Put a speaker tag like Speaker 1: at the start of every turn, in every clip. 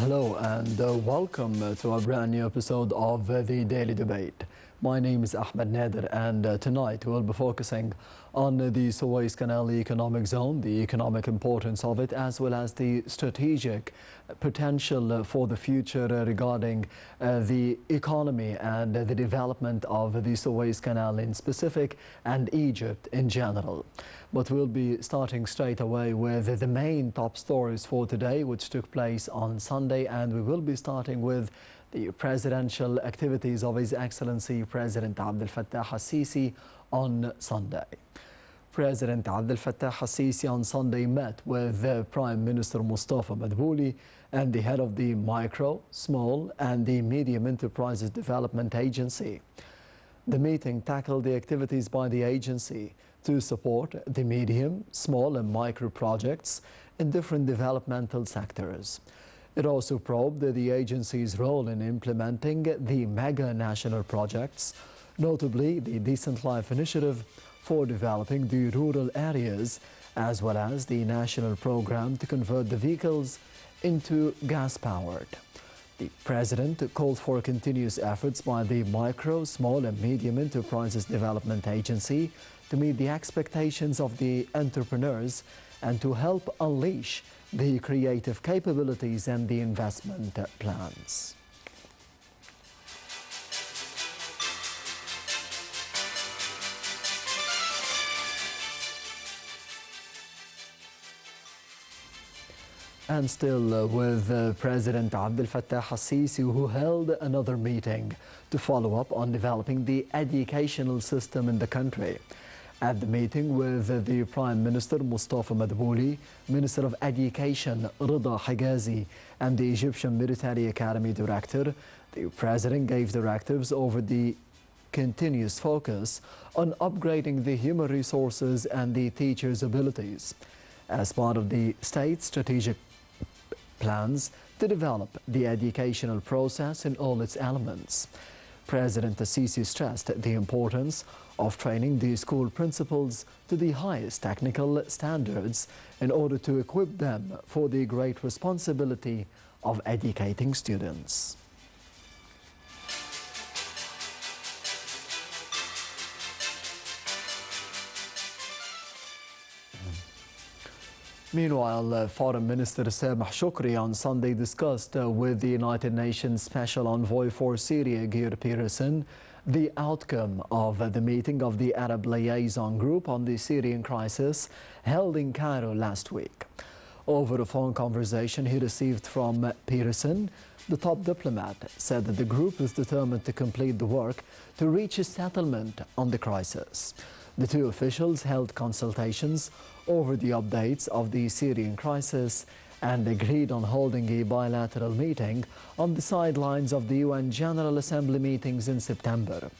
Speaker 1: Hello and welcome to a brand new episode of the Daily Debate. My name is Ahmed Nader and tonight we'll be focusing on the Suez Canal Economic Zone, the economic importance of it, as well as the strategic potential for the future regarding the economy and the development of the Suez Canal in specific and Egypt in general. But we'll be starting straight away with the main top stories for today, which took place on Sunday, and we will be starting with the presidential activities of His Excellency President Abdel Fattah al-Sisi on Sunday. President Abdel Fattah al-Sisi on Sunday met with Prime Minister Mustafa Madbouli and the head of the Micro, Small and the Medium Enterprises Development Agency. The meeting tackled the activities by the agency to support the medium, small and micro projects in different developmental sectors. It also probed the agency's role in implementing the mega national projects, notably the Decent Life Initiative for developing the rural areas, as well as the national program to convert the vehicles into gas-powered. The President called for continuous efforts by the Micro, Small and Medium Enterprises Development Agency to meet the expectations of the entrepreneurs and to help unleash the creative capabilities and the investment plans. And still with President Abdel Fattah al-Sisi, who held another meeting to follow up on developing the educational system in the country. At the meeting with the Prime Minister Mustafa Madbouli, Minister of Education Rida Higazi and the Egyptian Military Academy Director, the President gave directives over the continuous focus on upgrading the human resources and the teachers' abilities as part of the state's strategic plans to develop the educational process in all its elements. President al-Sisi stressed the importance of training the school principals to the highest technical standards in order to equip them for the great responsibility of educating students. Meanwhile, Foreign Minister Sameh Shoukry on Sunday discussed with the United Nations Special Envoy for Syria, Geir Pedersen, the outcome of the meeting of the Arab Liaison Group on the Syrian crisis held in Cairo last week. Over a phone conversation he received from Pedersen, the top diplomat said that the group is determined to complete the work to reach a settlement on the crisis. The two officials held consultations over the updates of the Syrian crisis and agreed on holding a bilateral meeting on the sidelines of the UN General Assembly meetings in September.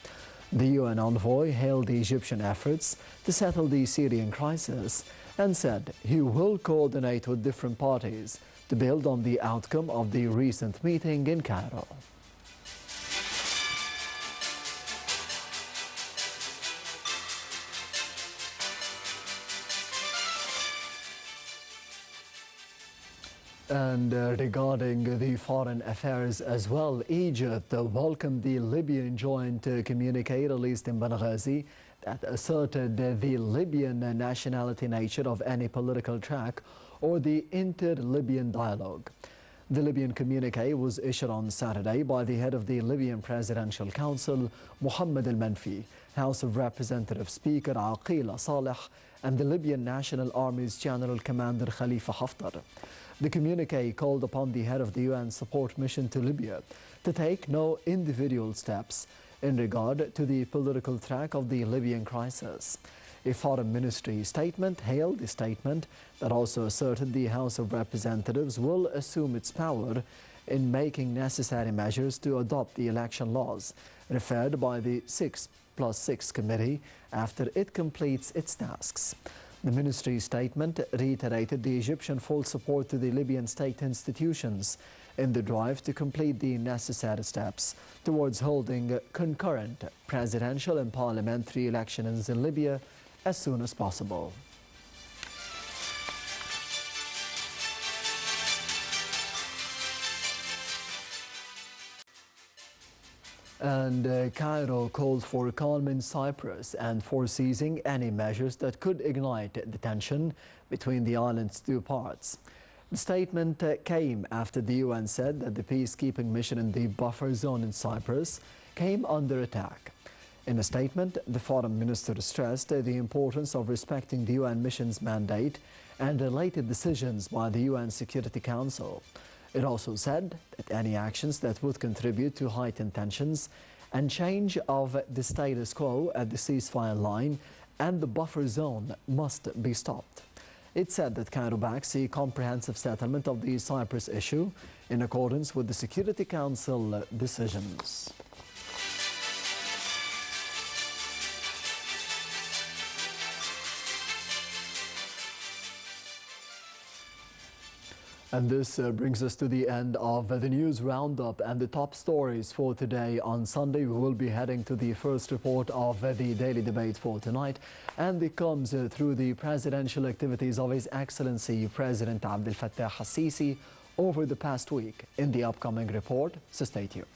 Speaker 1: The UN envoy hailed the Egyptian efforts to settle the Syrian crisis and said he will coordinate with different parties to build on the outcome of the recent meeting in Cairo. And regarding the foreign affairs as well, Egypt welcomed the Libyan joint communique released in Benghazi that asserted the Libyan nationality nature of any political track or the inter-Libyan dialogue. The Libyan communique was issued on Saturday by the head of the Libyan Presidential Council, Mohammed al-Manfi, House of Representatives Speaker Aqila Saleh, and the Libyan National Army's General Commander Khalifa Haftar. The communique called upon the head of the UN support mission to Libya to take no individual steps in regard to the political track of the Libyan crisis. A foreign ministry statement hailed the statement that also asserted the House of Representatives will assume its power in making necessary measures to adopt the election laws referred by the 6+6 committee after it completes its tasks. The ministry statement reiterated the Egyptian full support to the Libyan state institutions in the drive to complete the necessary steps towards holding concurrent presidential and parliamentary elections in Libya as soon as possible. And Cairo calls for calm in Cyprus and for seizing any measures that could ignite the tension between the island's two parts. The statement came after the UN said that the peacekeeping mission in the buffer zone in Cyprus came under attack. In a statement, the foreign minister stressed the importance of respecting the UN mission's mandate and related decisions by the UN Security Council. It also said that any actions that would contribute to heightened tensions and change of the status quo at the ceasefire line and the buffer zone must be stopped. It said that Cairo backs a comprehensive settlement of the Cyprus issue in accordance with the Security Council decisions. And this brings us to the end of the news roundup and the top stories for today. On Sunday, we will be heading to the first report of the daily debate for tonight, and it comes through the presidential activities of His Excellency President Abdel Fattah al-Sisi over the past week in the upcoming report, so stay tuned.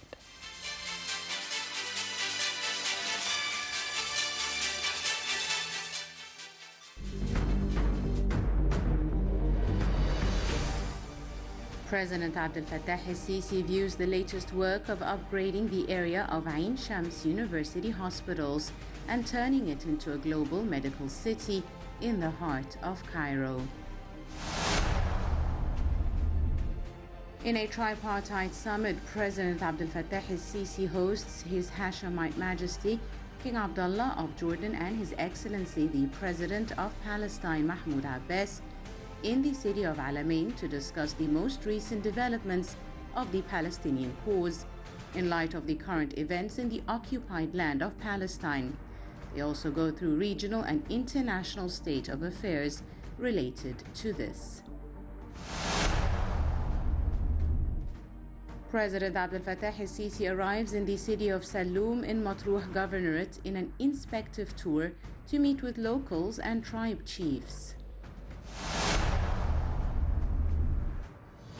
Speaker 2: President Abdel Fattah al-Sisi views the latest work of upgrading the area of Ain Shams University hospitals and turning it into a global medical city in the heart of Cairo. In a tripartite summit, President Abdel Fattah al-Sisi hosts His Hashemite Majesty King Abdullah of Jordan and His Excellency the President of Palestine Mahmoud Abbas in the city of Alamein to discuss the most recent developments of the Palestinian cause in light of the current events in the occupied land of Palestine. They also go through regional and international state of affairs related to this. President Abdel Fattah al-Sisi arrives in the city of Saloum in Matruh Governorate in an inspective tour to meet with locals and tribe chiefs.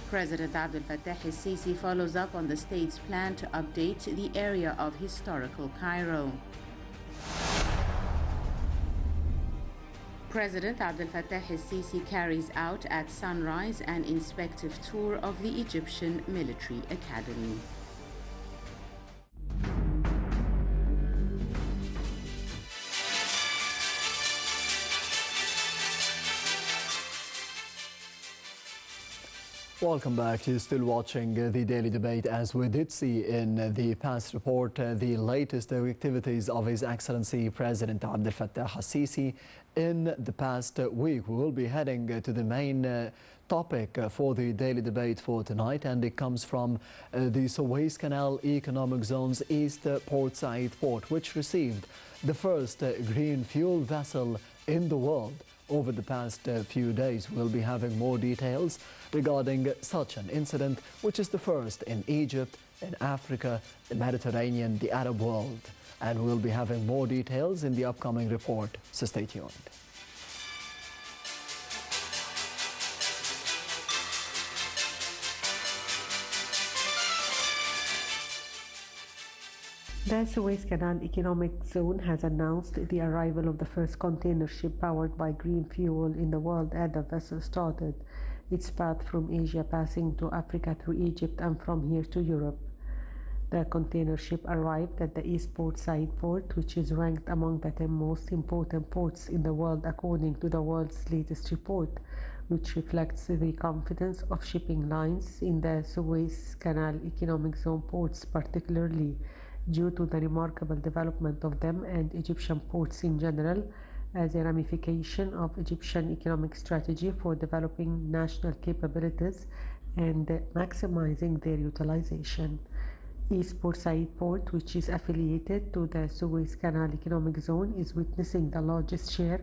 Speaker 2: President Abdel Fattah al-Sisi follows up on the state's plan to update the area of historical Cairo. President Abdel Fattah al-Sisi carries out at sunrise an inspective tour of the Egyptian Military Academy.
Speaker 1: Welcome back. You're still watching the daily debate. As we did see in the past report, the latest activities of His Excellency President Abdel Fattah al-Sisi in the past week. We will be heading to the main topic for the daily debate for tonight, and it comes from the Suez Canal Economic Zone's East Port Said port, which received the first green fuel vessel in the world over the past few days. We'll be having more details regarding such an incident, which is the first in Egypt, in Africa, the Mediterranean, the Arab world. And we'll be having more details in the upcoming report, so stay tuned.
Speaker 3: The Suez Canal Economic Zone has announced the arrival of the first container ship powered by green fuel in the world, and the vessel started its path from Asia, passing to Africa through Egypt and from here to Europe. The container ship arrived at the East Port Said port, which is ranked among the 10 most important ports in the world according to the world's latest report, which reflects the confidence of shipping lines in the Suez Canal Economic Zone ports, particularly due to the remarkable development of them and Egyptian ports in general as a ramification of Egyptian economic strategy for developing national capabilities and maximizing their utilization. East Port Said Port, which is affiliated to the Suez Canal Economic Zone, is witnessing the largest share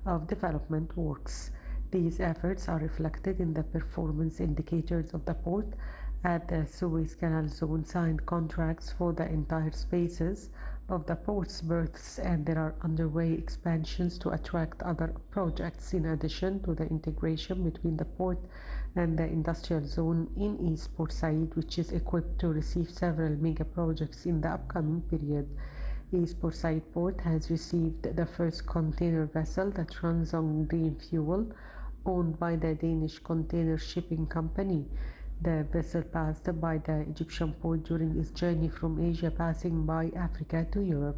Speaker 3: of development works. These efforts are reflected in the performance indicators of the port. At the Suez Canal Zone signed contracts for the entire spaces of the port's berths, and there are underway expansions to attract other projects in addition to the integration between the port and the industrial zone in East Port Said, which is equipped to receive several mega projects in the upcoming period. East Port Said Port has received the first container vessel that runs on green fuel, owned by the Danish Container Shipping Company. The vessel passed by the Egyptian port during its journey from Asia, passing by Africa to Europe.